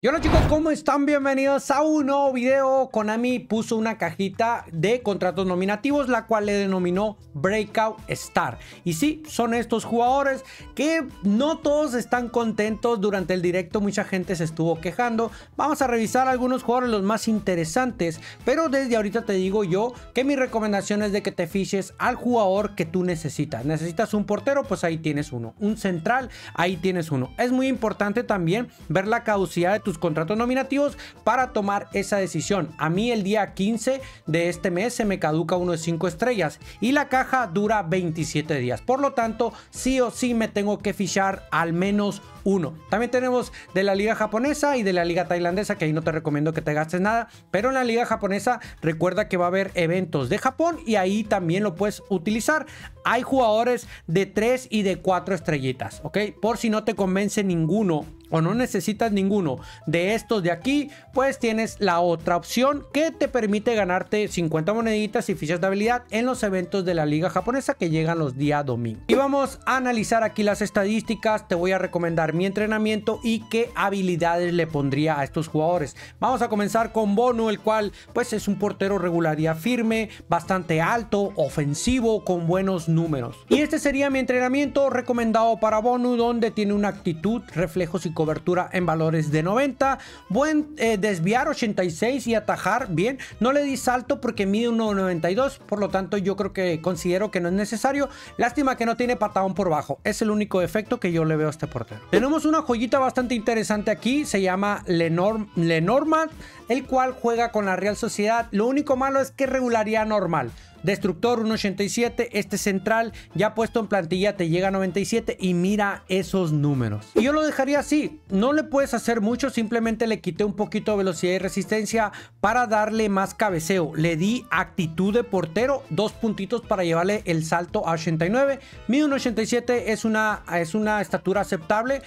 Y hola chicos, ¿cómo están? Bienvenidos a un nuevo video. Konami puso una cajita de contratos nominativos, la cual le denominó Breakout Star. Y sí, son estos jugadores que no todos están contentos. Durante el directo mucha gente se estuvo quejando. Vamos a revisar algunos jugadores, los más interesantes. Pero desde ahorita te digo yo que mi recomendación es de que te fiches al jugador que tú necesitas. ¿Necesitas un portero? Pues ahí tienes uno. Un central, ahí tienes uno. Es muy importante también ver la caducidad de tus contratos nominativos para tomar esa decisión. A mí el día 15 de este mes se me caduca uno de 5 estrellas y la caja dura 27 días. Por lo tanto, sí o sí me tengo que fichar al menos uno. También tenemos de la liga japonesa y de la liga tailandesa, que ahí no te recomiendo que te gastes nada, pero en la liga japonesa recuerda que va a haber eventos de Japón y ahí también lo puedes utilizar. Hay jugadores de 3 y de 4 estrellitas, ¿ok? Por si no te convence ninguno o no necesitas ninguno de estos de aquí, pues tienes la otra opción que te permite ganarte 50 moneditas y fichas de habilidad en los eventos de la liga japonesa que llegan los días domingo. Y vamos a analizar aquí las estadísticas. Te voy a recomendar mi entrenamiento y qué habilidades le pondría a estos jugadores. Vamos a comenzar con Bonu, el cual pues es un portero regularidad firme, bastante alto, ofensivo, con buenos números. Y este sería mi entrenamiento recomendado para Bonu, donde tiene una actitud, reflejos y cobertura en valores de 90, buen desviar 86 y atajar bien. No le di salto porque mide 1.92, por lo tanto yo considero que no es necesario. Lástima que no tiene patadón por bajo, es el único defecto que yo le veo a este portero. Tenemos una joyita bastante interesante aquí, se llama Lenormand, el cual juega con la Real Sociedad. Lo único malo es que es regularidad normal. Destructor 1.87, este central ya puesto en plantilla te llega a 97 y mira esos números. Y yo lo dejaría así, no le puedes hacer mucho, simplemente le quité un poquito de velocidad y resistencia para darle más cabeceo. Le di actitud de portero, 2 puntitos para llevarle el salto a 89. Mide 1.87, es una estatura aceptable,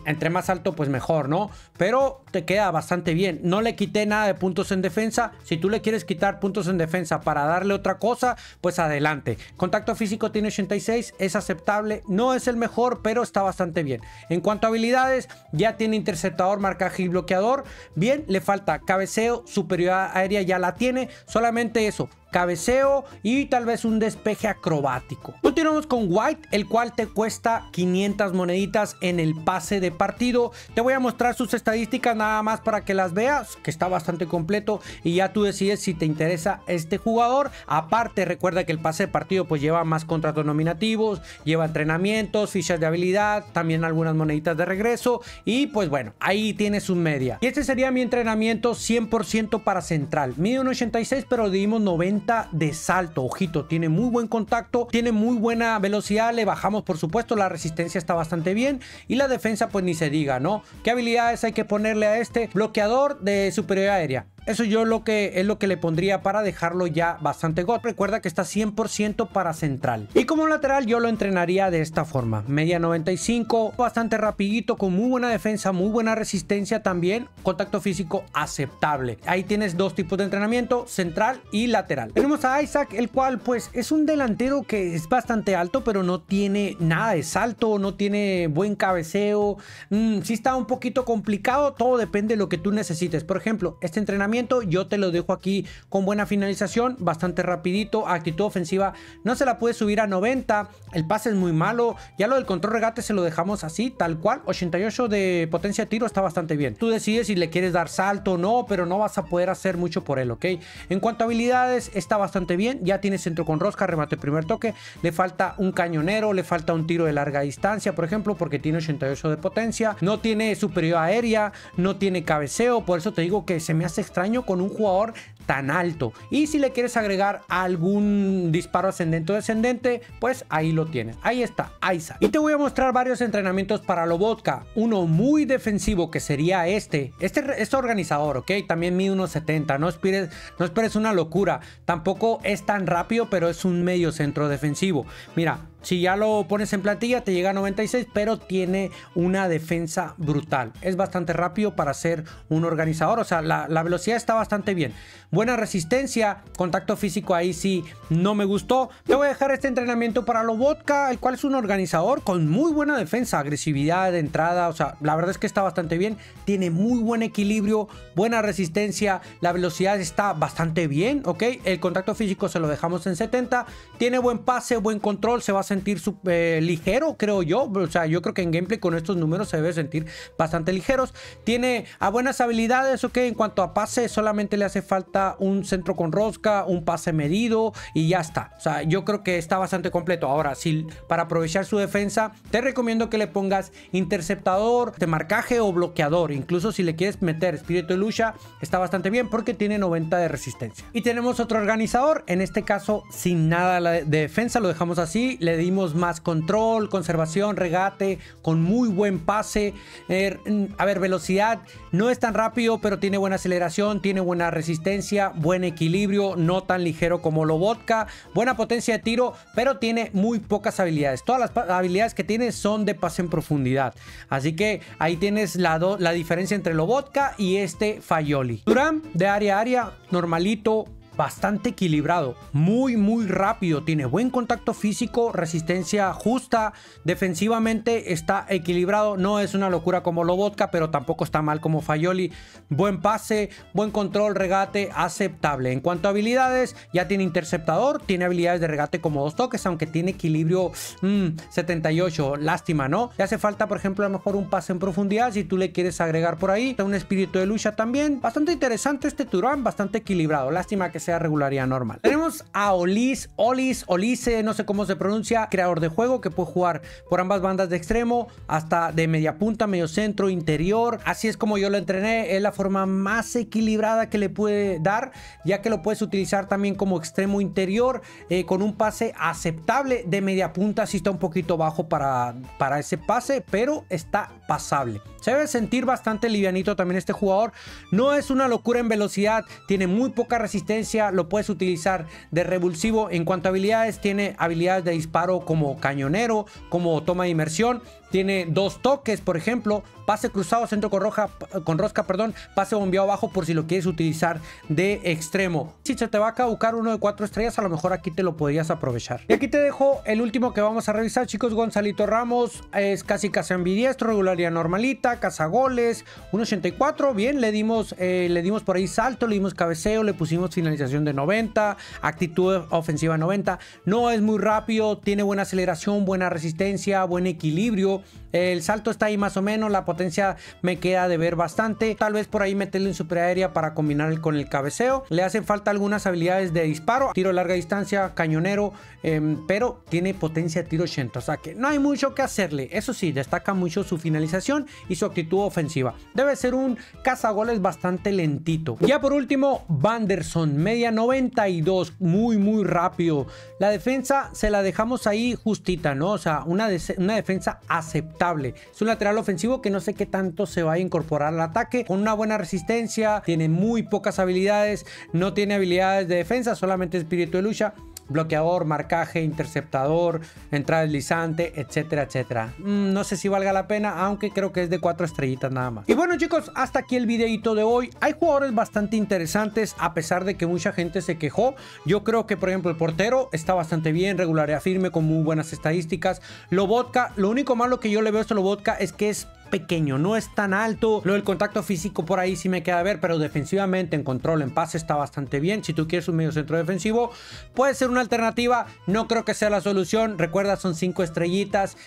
entre más alto pues mejor, ¿no? Pero te queda bastante bien. No le quité nada de puntos en defensa. Si tú le quieres quitar puntos en defensa para darle otra cosa, pues adelante. Contacto físico tiene 86, es aceptable, no es el mejor, pero está bastante bien. En cuanto a habilidades, ya tiene interceptador, marcaje y bloqueador. Bien, le falta cabeceo, superioridad aérea ya la tiene, solamente eso. Cabeceo y tal vez un despeje acrobático. Continuamos con White, el cual te cuesta 500 moneditas en el pase de partido. Te voy a mostrar sus estadísticas nada más para que las veas, que está bastante completo y ya tú decides si te interesa este jugador. Aparte, recuerda que el pase de partido pues lleva más contratos nominativos, lleva entrenamientos, fichas de habilidad, también algunas moneditas de regreso y pues bueno, ahí tienes un media. Y este sería mi entrenamiento 100% para central. Mide 1.86 pero le dimos 90 de salto. Ojito, tiene muy buen contacto, tiene muy buena velocidad, le bajamos por supuesto, la resistencia está bastante bien y la defensa pues ni se diga, ¿no? ¿Qué habilidades hay que ponerle a este? Bloqueador de superioridad aérea. Eso yo es lo que le pondría para dejarlo ya bastante god. Recuerda que está 100% para central. Y como lateral yo lo entrenaría de esta forma. Media 95, bastante rapidito, con muy buena defensa, muy buena resistencia también. Contacto físico aceptable. Ahí tienes dos tipos de entrenamiento, central y lateral. Tenemos a Isaac, el cual pues es un delantero que es bastante alto, pero no tiene nada de salto, no tiene buen cabeceo. Sí está un poquito complicado, todo depende de lo que tú necesites. Por ejemplo, este entrenamiento yo te lo dejo aquí con buena finalización, bastante rapidito, actitud ofensiva no se la puede subir a 90, el pase es muy malo, ya lo del control regate se lo dejamos así, tal cual, 88 de potencia de tiro está bastante bien. Tú decides si le quieres dar salto o no, pero no vas a poder hacer mucho por él, ¿ok? En cuanto a habilidades, está bastante bien, ya tiene centro con rosca, remate primer toque, le falta un cañonero, le falta un tiro de larga distancia, por ejemplo, porque tiene 88 de potencia, no tiene superioridad aérea, no tiene cabeceo, por eso te digo que se me hace extraño con un jugador tan alto. Y si le quieres agregar algún disparo ascendente o descendente, pues ahí lo tienes. Ahí está, Isaac. Y te voy a mostrar varios entrenamientos para Lobotka. Uno muy defensivo que sería este es organizador, ¿ok? También mide 1.70. No esperes una locura. Tampoco es tan rápido, pero es un medio centro defensivo. Mira, Si ya lo pones en plantilla te llega a 96, pero tiene una defensa brutal. Es bastante rápido para ser un organizador, o sea, la velocidad está bastante bien. Buena resistencia, contacto físico ahí sí no me gustó. Te voy a dejar este entrenamiento para Lobotka, el cual es un organizador con muy buena defensa, agresividad de entrada, o sea, la verdad es que está bastante bien. Tiene muy buen equilibrio, buena resistencia, la velocidad está bastante bien, ¿ok? El contacto físico se lo dejamos en 70, tiene buen pase, buen control, se va a sentir ligero, creo yo. O sea, yo creo que en gameplay con estos números se debe sentir bastante ligeros. Tiene buenas habilidades, ok. En cuanto a pase, solamente le hace falta un centro con rosca, un pase medido y ya está. O sea, yo creo que está bastante completo. Ahora, si para aprovechar su defensa, te recomiendo que le pongas interceptador de marcaje o bloqueador. Incluso si le quieres meter espíritu de lucha, está bastante bien porque tiene 90 de resistencia. Y tenemos otro organizador, en este caso sin nada de defensa, lo dejamos así. Le dimos más control, conservación, regate, con muy buen pase. A ver, velocidad, no es tan rápido, pero tiene buena aceleración, tiene buena resistencia, buen equilibrio, no tan ligero como Lobotka, buena potencia de tiro, pero tiene muy pocas habilidades. Todas las habilidades que tiene son de pase en profundidad. Así que ahí tienes la diferencia entre Lobotka y este Faioli. Thuram de área a área, normalito, bastante equilibrado, muy rápido, tiene buen contacto físico, resistencia justa, defensivamente está equilibrado, no es una locura como Lobotka, pero tampoco está mal como Faioli. Buen pase, buen control, regate, aceptable. En cuanto a habilidades, ya tiene interceptador, tiene habilidades de regate como 2 toques, aunque tiene equilibrio 78, lástima, ¿no? Le hace falta, por ejemplo, a lo mejor un pase en profundidad, si tú le quieres agregar por ahí, un espíritu de lucha también, bastante interesante este Thuram, bastante equilibrado, lástima que sea regularidad normal. Tenemos a Olise, no sé cómo se pronuncia, creador de juego que puede jugar por ambas bandas de extremo, hasta de media punta, medio centro, interior. Así es como yo lo entrené, es la forma más equilibrada que le puede dar, ya que lo puedes utilizar también como extremo interior, con un pase aceptable. De media punta sí está un poquito bajo para ese pase, pero está pasable. Se debe sentir bastante livianito también este jugador, no es una locura en velocidad, tiene muy poca resistencia, lo puedes utilizar de revulsivo. En cuanto a habilidades, tiene habilidades de disparo como cañonero, como toma de inmersión, tiene 2 toques, por ejemplo, pase cruzado, centro con rosca, perdón, pase bombeado abajo por si lo quieres utilizar de extremo. Si se te va a caducar uno de 4 estrellas, a lo mejor aquí te lo podrías aprovechar. Y aquí te dejo el último que vamos a revisar, chicos. Gonzalito Ramos es casi ambidiestro, regularidad normalita, cazagoles, 1.84, bien, le dimos por ahí salto, le dimos cabeceo, le pusimos finalización de 90, actitud ofensiva 90, no es muy rápido, tiene buena aceleración, buena resistencia, buen equilibrio. El salto está ahí más o menos, la potencia me queda de ver bastante. Tal vez por ahí meterle en superaérea para combinar con el cabeceo. Le hacen falta algunas habilidades de disparo, tiro a larga distancia, cañonero, pero tiene potencia de tiro 80, o sea que no hay mucho que hacerle. Eso sí, destaca mucho su finalización y su actitud ofensiva. Debe ser un cazagoles bastante lentito. Ya por último, Vanderson, media 92, muy rápido. La defensa se la dejamos ahí justita, ¿no? O sea, una defensa aceptable. Es un lateral ofensivo que no sé qué tanto se va a incorporar al ataque, con una buena resistencia, tiene muy pocas habilidades, no tiene habilidades de defensa, solamente espíritu de lucha, bloqueador, marcaje, interceptador, entrada deslizante, etcétera. No sé si valga la pena, aunque creo que es de 4 estrellitas nada más. Y bueno, chicos, hasta aquí el videito de hoy. Hay jugadores bastante interesantes, a pesar de que mucha gente se quejó. Yo creo que, por ejemplo, el portero está bastante bien, regularidad firme, con muy buenas estadísticas. Lobotka, lo único malo que yo le veo a este Lobotka es que es pequeño, no es tan alto. Lo del contacto físico por ahí sí me queda a ver, pero defensivamente, en control, en pase está bastante bien. Si tú quieres un medio centro defensivo, puede ser una alternativa. No creo que sea la solución. Recuerda, son 5 estrellitas.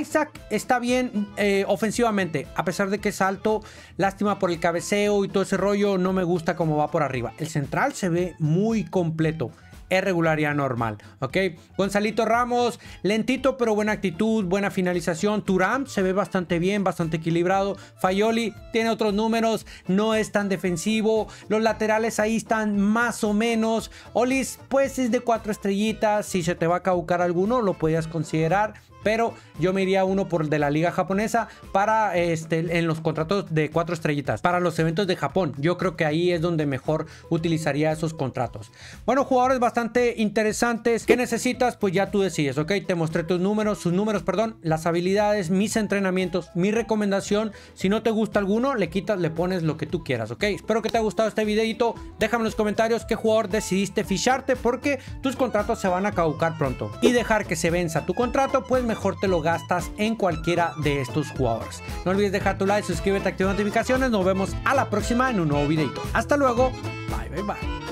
Isaac está bien ofensivamente, a pesar de que es alto. Lástima por el cabeceo y todo ese rollo, no me gusta cómo va por arriba. El central se ve muy completo. Es regularidad normal, ¿ok? Gonzalito Ramos, lentito pero buena actitud, buena finalización. Thuram se ve bastante bien, bastante equilibrado. Faioli tiene otros números, no es tan defensivo. Los laterales ahí están más o menos. Olise pues es de 4 estrellitas, si se te va a caducar alguno lo podías considerar. pero yo me iría uno por de la liga japonesa para en los contratos de 4 estrellitas, para los eventos de Japón. Yo creo que ahí es donde mejor utilizaría esos contratos. Bueno, jugadores bastante interesantes. ¿Qué necesitas? Pues ya tú decides, ¿ok? Te mostré sus números, perdón, las habilidades, mis entrenamientos, mi recomendación. Si no te gusta alguno, le quitas, le pones lo que tú quieras, ¿ok? Espero que te haya gustado este videito. Déjame en los comentarios qué jugador decidiste ficharte, porque tus contratos se van a caducar pronto. Y dejar que se venza tu contrato, pues mejor te lo gastas en cualquiera de estos jugadores. No olvides dejar tu like, suscríbete, activa notificaciones. Nos vemos a la próxima en un nuevo videito. Hasta luego. Bye, bye, bye.